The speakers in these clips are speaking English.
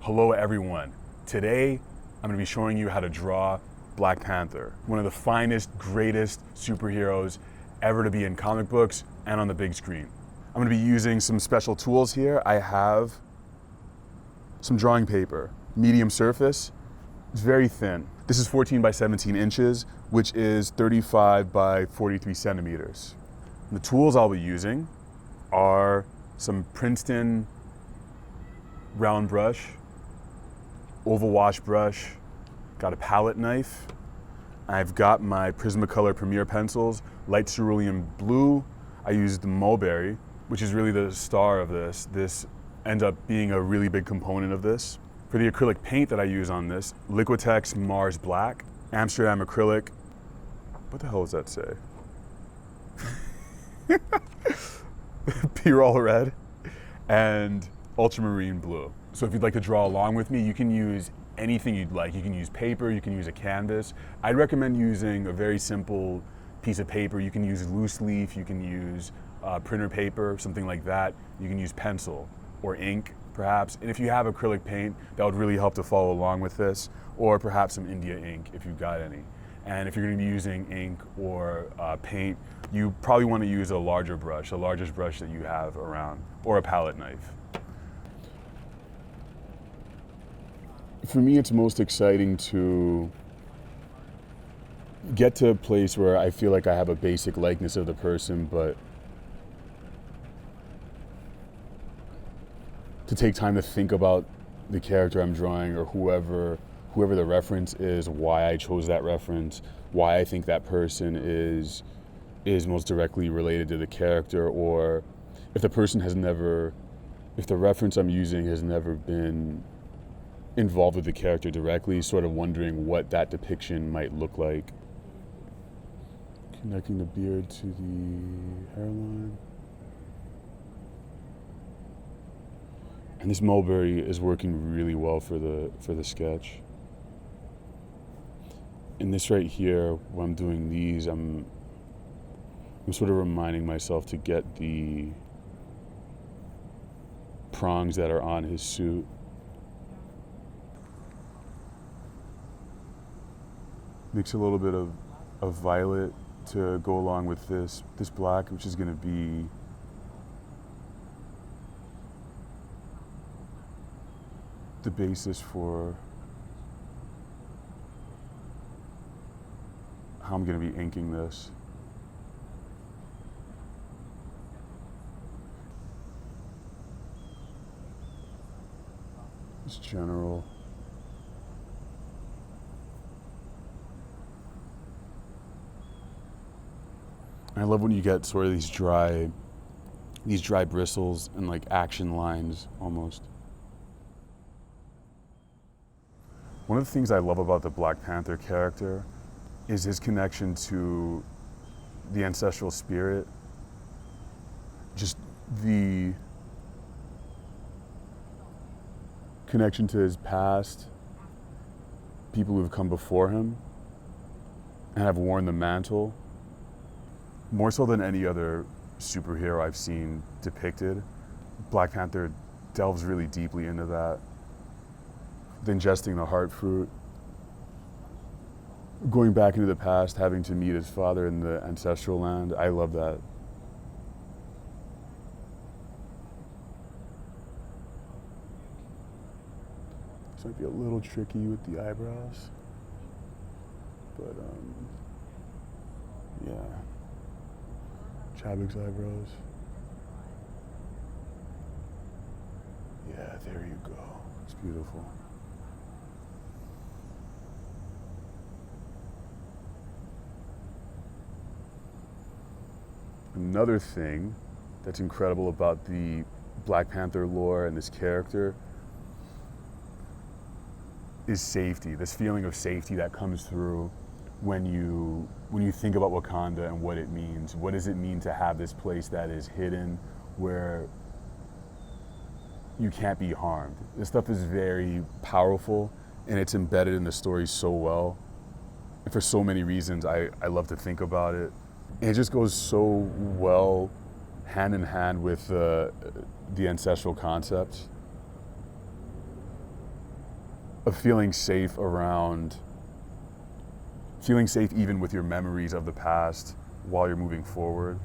Hello everyone. Today, I'm gonna be showing you how to draw Black Panther, one of the finest, greatest superheroes ever to be in comic books and on the big screen. I'm gonna be using some special tools here. I have some drawing paper, medium surface. It's very thin. This is 14 by 17 inches, which is 35 by 43 centimeters. And the tools I'll be using are some Princeton round brush, oval wash brush, got a palette knife. I've got my Prismacolor Premier pencils, light cerulean blue. I used the mulberry, which is really the star of this. This ends up being a really big component of this. For the acrylic paint that I use on this, Liquitex Mars Black, Amsterdam acrylic. What the hell does that say? Pyrrole red and ultramarine blue. So if you'd like to draw along with me, you can use anything you'd like. You can use paper, you can use a canvas. I'd recommend using a very simple piece of paper. You can use loose leaf, you can use printer paper, something like that. You can use pencil or ink, perhaps. And if you have acrylic paint, that would really help to follow along with this, or perhaps some India ink if you've got any. And if you're gonna be using ink or paint, you probably wanna use a larger brush, the largest brush that you have around, or a palette knife. For me, it's most exciting to get to a place where I feel like I have a basic likeness of the person, but to take time to think about the character I'm drawing, or whoever the reference is, why I chose that reference, why I think that person is most directly related to the character, or if the reference I'm using has never been involved with the character directly, sort of wondering what that depiction might look like. Connecting the beard to the hairline. And this mulberry is working really well for the sketch. And this right here, when I'm doing these, I'm sort of reminding myself to get the prongs that are on his suit. Mix a little bit of violet to go along with this black, which is going to be the basis for how I'm going to be inking this. Just general. I love when you get sort of these dry bristles and like action lines almost. One of the things I love about the Black Panther character is his connection to the ancestral spirit. Just the connection to his past, people who have come before him and have worn the mantle. More so than any other superhero I've seen depicted, Black Panther delves really deeply into that. Ingesting the heart fruit, going back into the past, having to meet his father in the ancestral land. I love that. This might be a little tricky with the eyebrows, but yeah. Chadwick's eyebrows. Yeah, there you go. It's beautiful. Another thing that's incredible about the Black Panther lore and this character is safety. This feeling of safety that comes through when you think about Wakanda and what it means. What does it mean to have this place that is hidden, where you can't be harmed? This stuff is very powerful, and it's embedded in the story so well. And for so many reasons, I love to think about it. And it just goes so well hand in hand with the ancestral concepts. of feeling safe around, feeling safe even with your memories of the past while you're moving forward.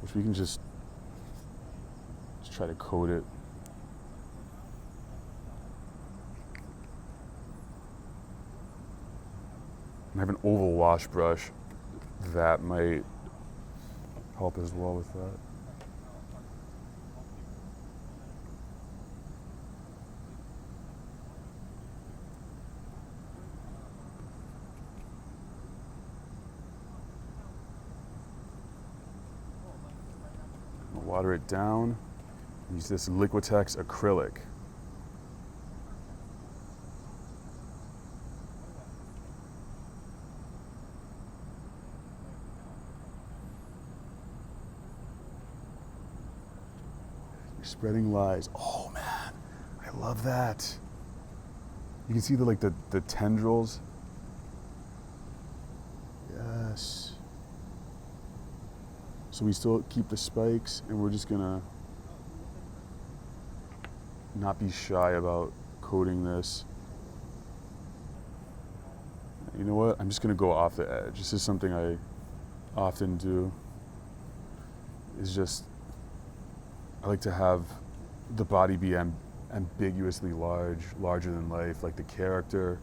Which we can just try to coat it. I have an oval wash brush that might help as well with that. Water it down. Use this Liquitex acrylic. You're spreading lies. Oh man, I love that. You can see the tendrils. Yes. So we still keep the spikes, and we're just gonna not be shy about coating this. You know what? I'm just gonna go off the edge. This is something I often do. Is just, I like to have the body be ambiguously large, larger than life, like the character.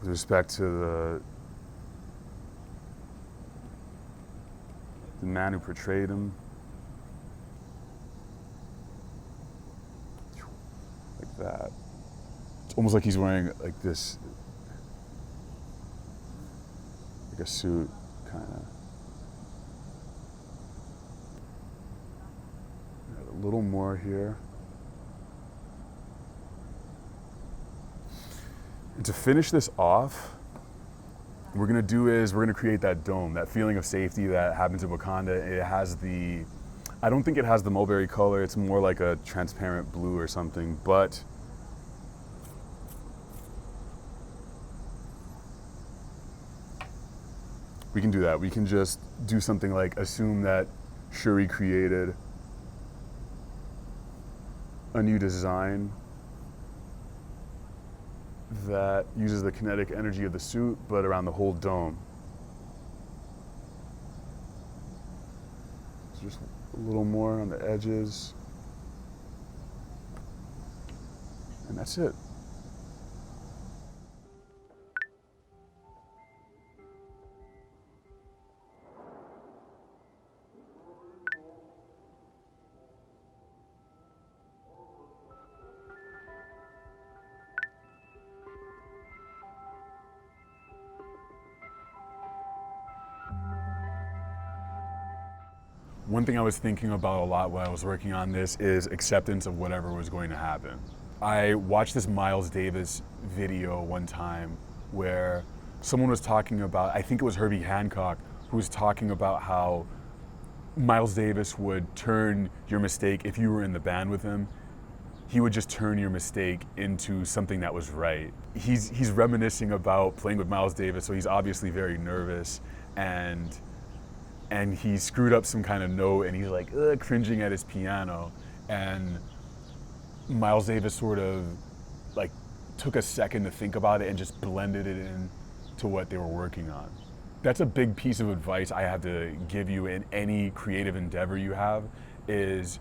With respect to the man who portrayed him. Like that. It's almost like he's wearing like this, like a suit, kind of. A little more here. And to finish this off, what we're gonna create that dome, that feeling of safety that happens in Wakanda. It has I don't think it has the mulberry color, it's more like a transparent blue or something, but we can do that. We can just do something like assume that Shuri created a new design that uses the kinetic energy of the suit, but around the whole dome. So just a little more on the edges. And that's it. One thing I was thinking about a lot while I was working on this is acceptance of whatever was going to happen. I watched this Miles Davis video one time where someone was talking about, I think it was Herbie Hancock, who was talking about how Miles Davis would turn your mistake, if you were in the band with him, he would just turn your mistake into something that was right. He's reminiscing about playing with Miles Davis, so he's obviously very nervous, and he screwed up some kind of note, and he's like cringing at his piano, and Miles Davis sort of like took a second to think about it and just blended it in to what they were working on. That's a big piece of advice I have to give you in any creative endeavor you have, is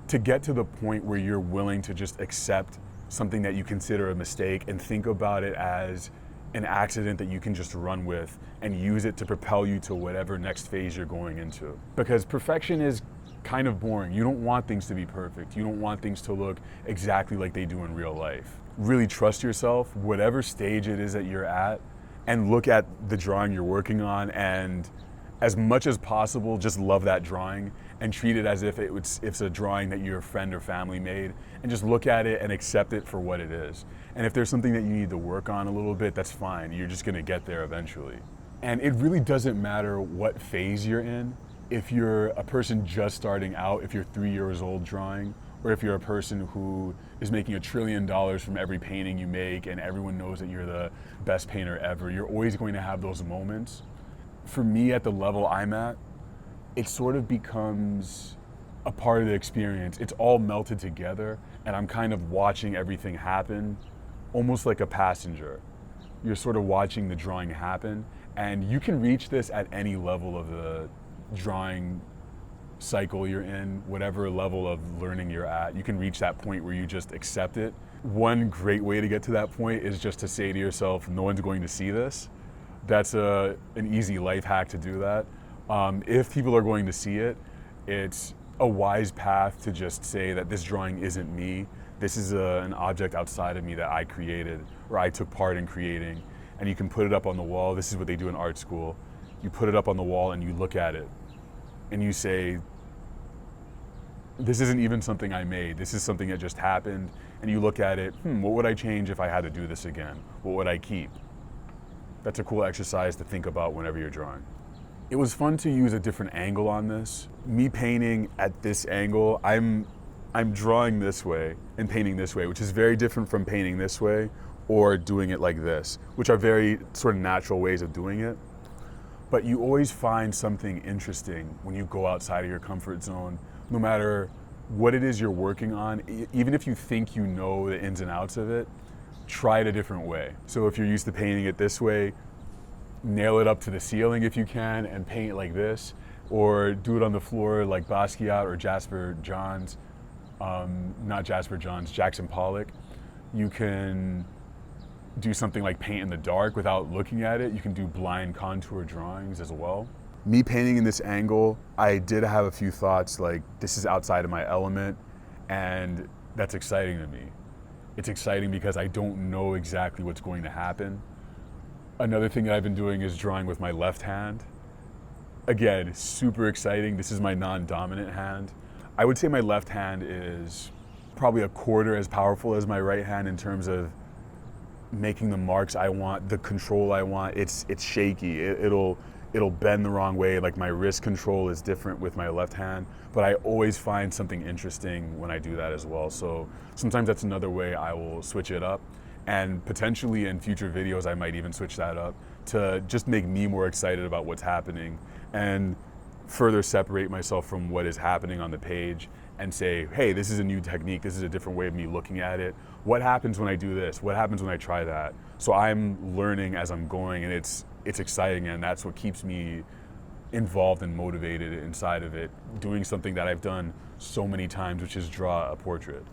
to get to the point where you're willing to just accept something that you consider a mistake and think about it as an accident that you can just run with and use it to propel you to whatever next phase you're going into. Because perfection is kind of boring. You don't want things to be perfect. You don't want things to look exactly like they do in real life. Really trust yourself, whatever stage it is that you're at, and look at the drawing you're working on, and as much as possible, just love that drawing and treat it as if it's a drawing that your friend or family made, and just look at it and accept it for what it is. And if there's something that you need to work on a little bit, that's fine. You're just gonna get there eventually. And it really doesn't matter what phase you're in. If you're a person just starting out, if you're 3 years old drawing, or if you're a person who is making $1 trillion from every painting you make and everyone knows that you're the best painter ever, you're always going to have those moments. For me, at the level I'm at, it sort of becomes a part of the experience. It's all melted together, and I'm kind of watching everything happen, almost like a passenger. You're sort of watching the drawing happen, and you can reach this at any level of the drawing cycle you're in, whatever level of learning you're at. You can reach that point where you just accept it. One great way to get to that point is just to say to yourself, no one's going to see this. That's an easy life hack to do that. If people are going to see it, it's a wise path to just say that this drawing isn't me. This is an object outside of me that I created, or I took part in creating, and you can put it up on the wall. This is what they do in art school. You put it up on the wall and you look at it and you say, this isn't even something I made. This is something that just happened. And you look at it, what would I change if I had to do this again? What would I keep? That's a cool exercise to think about whenever you're drawing. It was fun to use a different angle on this. Me painting at this angle, I'm drawing this way and painting this way, which is very different from painting this way or doing it like this, which are very sort of natural ways of doing it. But you always find something interesting when you go outside of your comfort zone, no matter what it is you're working on. Even if you think you know the ins and outs of it, try it a different way. So if you're used to painting it this way, nail it up to the ceiling if you can and paint it like this, or do it on the floor like Basquiat or Jasper Johns, not Jasper Johns, Jackson Pollock. You can do something like paint in the dark without looking at it. You can do blind contour drawings as well. Me painting in this angle, I did have a few thoughts like, this is outside of my element, and that's exciting to me. It's exciting because I don't know exactly what's going to happen. Another thing that I've been doing is drawing with my left hand. Again, super exciting. This is my non-dominant hand. I would say my left hand is probably a quarter as powerful as my right hand in terms of making the marks I want, the control I want. It's shaky. It'll bend the wrong way. Like my wrist control is different with my left hand, but I always find something interesting when I do that as well. So sometimes that's another way I will switch it up. And potentially in future videos, I might even switch that up to just make me more excited about what's happening and further separate myself from what is happening on the page and say, hey, this is a new technique. This is a different way of me looking at it. What happens when I do this? What happens when I try that? So I'm learning as I'm going, and it's exciting, and that's what keeps me involved and motivated inside of it, doing something that I've done so many times, which is draw a portrait.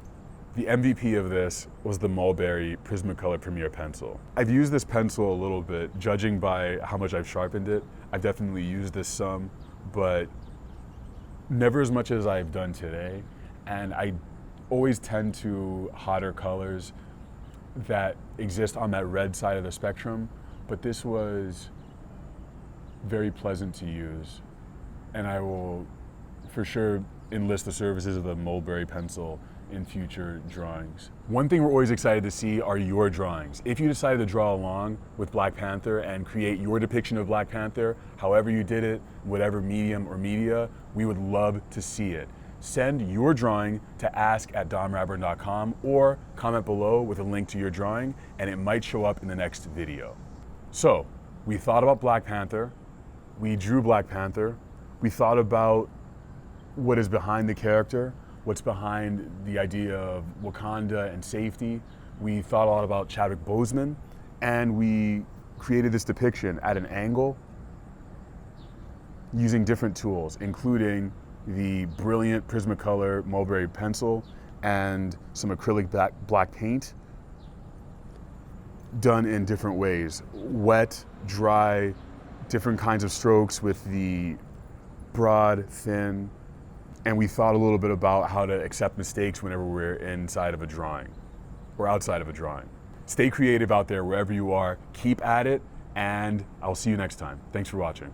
The MVP of this was the Mulberry Prismacolor Premier pencil. I've used this pencil a little bit, judging by how much I've sharpened it. I've definitely used this some, but never as much as I've done today. And I always tend to hotter colors that exist on that red side of the spectrum, but this was very pleasant to use. And I will for sure enlist the services of the Mulberry pencil in future drawings. One thing we're always excited to see are your drawings. If you decided to draw along with Black Panther and create your depiction of Black Panther, however you did it, whatever medium or media, we would love to see it. Send your drawing to ask@domradburn.com or comment below with a link to your drawing, and it might show up in the next video. So, we thought about Black Panther, we drew Black Panther, we thought about what is behind the character, what's behind the idea of Wakanda and safety. We thought a lot about Chadwick Boseman, and we created this depiction at an angle using different tools, including the brilliant Prismacolor Mulberry pencil and some acrylic black paint done in different ways. Wet, dry, different kinds of strokes with the broad, thin, and we thought a little bit about how to accept mistakes whenever we're inside of a drawing or outside of a drawing. Stay creative out there wherever you are, keep at it, and I'll see you next time. Thanks for watching.